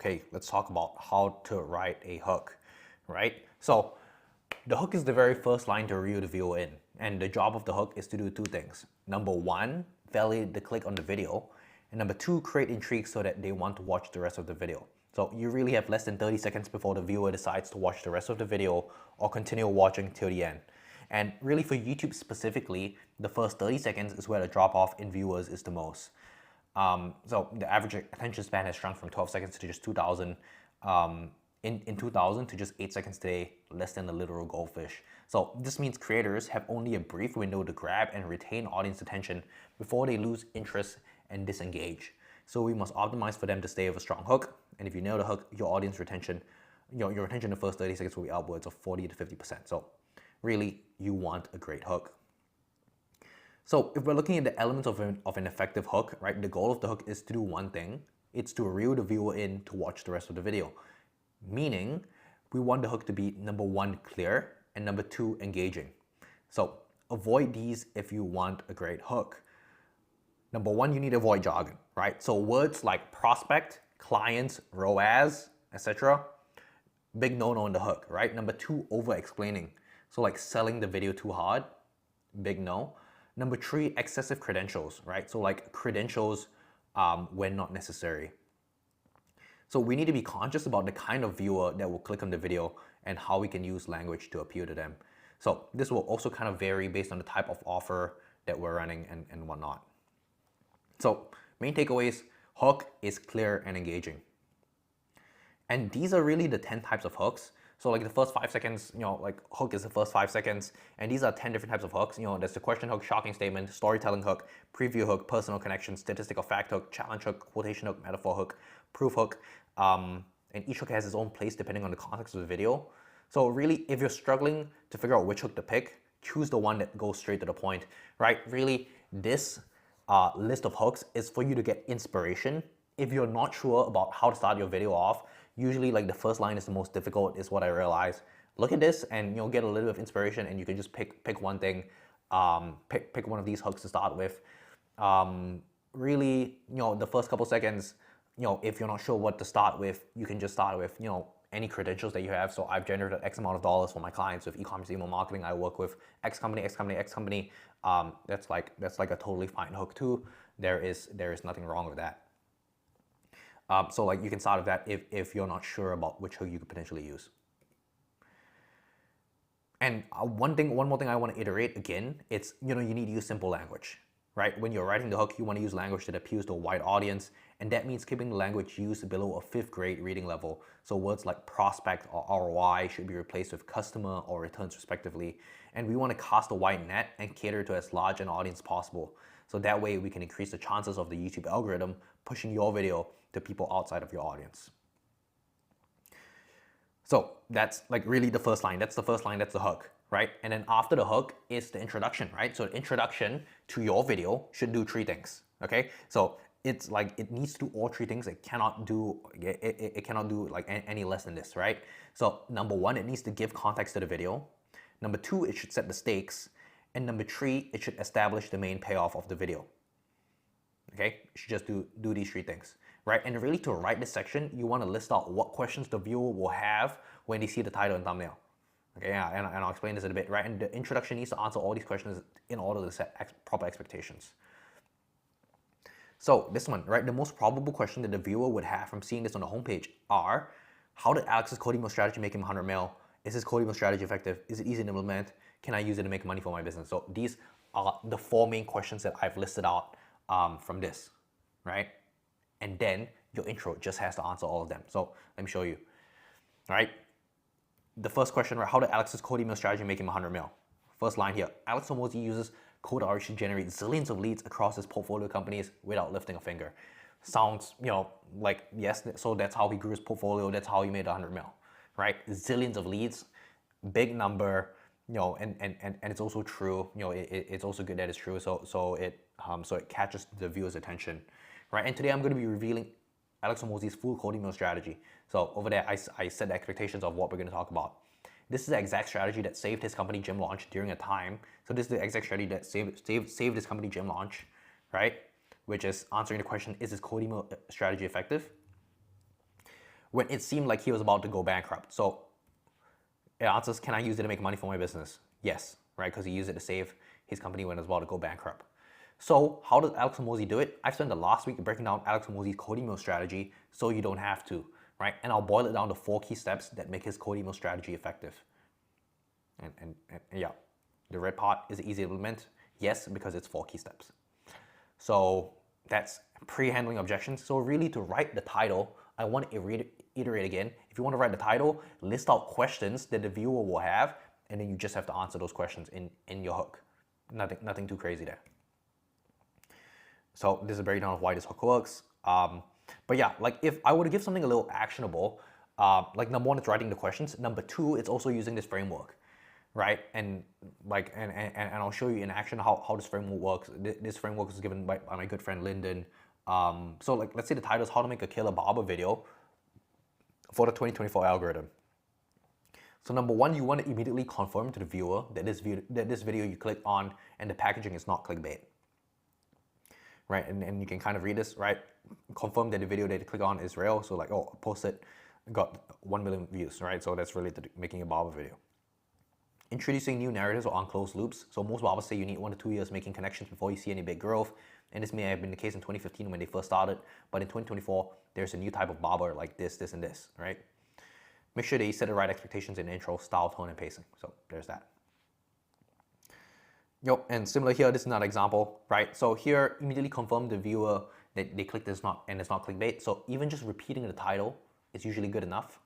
Okay, let's talk about how to write a hook, right? So the hook is the very first line to reel the viewer in, and the job of the hook is to do two things. Number one, validate the click on the video, and number two, create intrigue so that they want to watch the rest of the video. So you really have less than 30 seconds before the viewer decides to watch the rest of the video or continue watching till the end. And really for YouTube specifically, the first 30 seconds is where the drop off in viewers is the most. So the average attention span has shrunk from 12 seconds to just 2,000 in 2000 to just 8 seconds today, less than a literal goldfish. So this means creators have only a brief window to grab and retain audience attention before they lose interest and disengage. So we must optimize for them to stay with a strong hook. And if you nail the hook, your audience retention, your retention in the first 30 seconds will be upwards of 40 to 50%. So really, you want a great hook. So if we're looking at the elements of an effective hook, right, the goal of the hook is to do one thing. It's to reel the viewer in to watch the rest of the video. Meaning, we want the hook to be number one, clear, and number two, engaging. So avoid these if you want a great hook. Number one, you need to avoid jargon, right? So words like prospect, clients, ROAS, etc. Big no-no in the hook, right? Number two, over-explaining. So like selling the video too hard, big no. Number three, excessive credentials, right? So like credentials when not necessary. So we need to be conscious about the kind of viewer that will click on the video and how we can use language to appeal to them. So this will also kind of vary based on the type of offer that we're running and whatnot. So main takeaways, hook is clear and engaging. And these are really the 10 types of hooks. So like the first 5 seconds, like hook is the first 5 seconds. And these are 10 different types of hooks. There's the question hook, shocking statement, storytelling hook, preview hook, personal connection, statistic or fact hook, challenge hook, quotation hook, metaphor hook, proof hook. And each hook has its own place depending on the context of the video. So really, if you're struggling to figure out which hook to pick, choose the one that goes straight to the point, right? Really, this list of hooks is for you to get inspiration. If you're not sure about how to start your video off, usually like the first line is the most difficult, is what I realize. Look at this and get a little bit of inspiration, and you can just pick one thing, pick one of these hooks to start with. Really, the first couple seconds, if you're not sure what to start with, you can just start with any credentials that you have. So I've generated X amount of dollars for my clients with e-commerce email marketing. I work with X company, X company, X company. That's like a totally fine hook too. There is nothing wrong with that. So like you can start with that if you're not sure about which hook you could potentially use. And one more thing I want to iterate again, it's you need to use simple language, right? When you're writing the hook, you want to use language that appeals to a wide audience, and that means keeping the language used below a 5th grade reading level. So words like prospect or ROI should be replaced with customer or returns respectively. And we want to cast a wide net and cater to as large an audience possible. So that way we can increase the chances of the YouTube algorithm pushing your video to people outside of your audience. So that's like really the first line. That's the first line, that's the hook, right? And then after the hook is the introduction, right? So the introduction to your video should do 3 things, okay? So it's like it needs to do all 3 things. It cannot do like any less than this, right? So number 1, it needs to give context to the video. Number 2, it should set the stakes. And number 3, it should establish the main payoff of the video. Okay, you should just do these 3 things, right? And really to write this section, you want to list out what questions the viewer will have when they see the title and thumbnail. Okay, yeah, and I'll explain this in a bit, right? And the introduction needs to answer all these questions in order to set proper expectations. So this one, right? The most probable question that the viewer would have from seeing this on the homepage are, how did Alex's code email strategy make him 100 mil? Is his code email strategy effective? Is it easy to implement? Can I use it to make money for my business? So these are the 4 main questions that I've listed out from this, right? And then your intro just has to answer all of them. So let me show you, all right? The first question, right? How did Alex's code email strategy make him 100 mil? First line here, Alex Hormozi uses code outreach to generate zillions of leads across his portfolio companies without lifting a finger. Sounds, like, yes, so that's how he grew his portfolio. That's how he made 100 mil, right? Zillions of leads, big number, and it's also true. It's also good that it's true. So it catches the viewer's attention, right? And today I'm going to be revealing Alex Hormozi's full code email strategy. So over there, I set the expectations of what we're going to talk about. This is the exact strategy that saved his company gym launch during a time. So this is the exact strategy that saved his company gym launch, right? Which is answering the question, is his code email strategy effective? when it seemed like he was about to go bankrupt. So it answers, can I use it to make money for my business? Yes, right? Because he used it to save his company when it was about to go bankrupt. So how does Alex Hormozi do it? I've spent the last week breaking down Alex Hormozi's code email strategy so you don't have to, right? And I'll boil it down to 4 key steps that make his code email strategy effective. And yeah, the red part is easy to implement. Yes, because it's 4 key steps. So that's pre-handling objections. So really, to write the title, I want to iterate again. If you want to write the title, list out questions that the viewer will have, and then you just have to answer those questions in your hook. Nothing too crazy there. So this is a breakdown of why this hook works. But yeah, like if I were to give something a little actionable, like number 1, it's writing the questions. Number 2, it's also using this framework, right? And like and I'll show you in action how this framework works. This framework is given by my good friend Lyndon. So like let's say the title is how to make a killer barber video for the 2024 algorithm. So number 1, you want to immediately confirm to the viewer that this video you click on and the packaging is not clickbait. Right, and you can kind of read this, right? Confirm that the video that you click on is real. So like, oh, post it, got 1 million views, right? So that's related to making a barber video. Introducing new narratives or unclosed loops. So most barbers say you need 1 to 2 years making connections before you see any big growth. And this may have been the case in 2015 when they first started, but in 2024, there's a new type of barber like this, and this, right? Make sure that you set the right expectations in intro, style, tone, and pacing. So there's that. And similar here, this is another example, right? So here, immediately confirm the viewer that they clicked this and it's not clickbait. So even just repeating the title is usually good enough.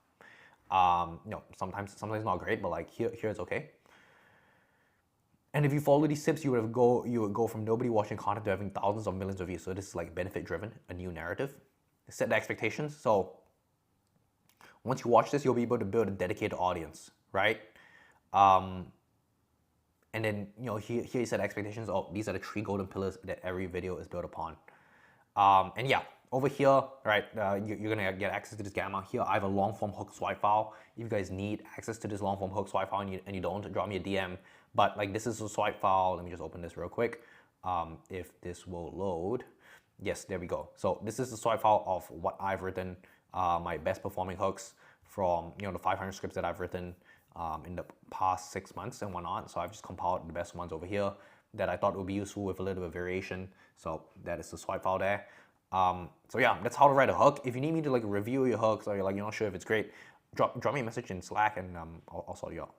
Sometimes it's not great, but like here it's okay. And if you follow these tips, you would go from nobody watching content to having thousands of millions of views. So this is like benefit driven, a new narrative. Set the expectations. So once you watch this, you'll be able to build a dedicated audience, right? And then, here you set expectations. Oh, these are the 3 golden pillars that every video is built upon. And yeah, over here, right, you're gonna get access to this gamma. Here, I have a long form hook swipe file. If you guys need access to this long form hook swipe file and you don't, drop me a DM. But like, this is a swipe file. Let me just open this real quick. If this will load. Yes, there we go. So this is the swipe file of what I've written, my best performing hooks from, the 500 scripts that I've written in the past 6 months and whatnot. So I've just compiled the best ones over here that I thought would be useful with a little bit of variation. So that is the swipe file there. So yeah, that's how to write a hook. If you need me to like review your hooks or you're like, you're not sure if it's great, drop me a message in Slack and I'll sort you out.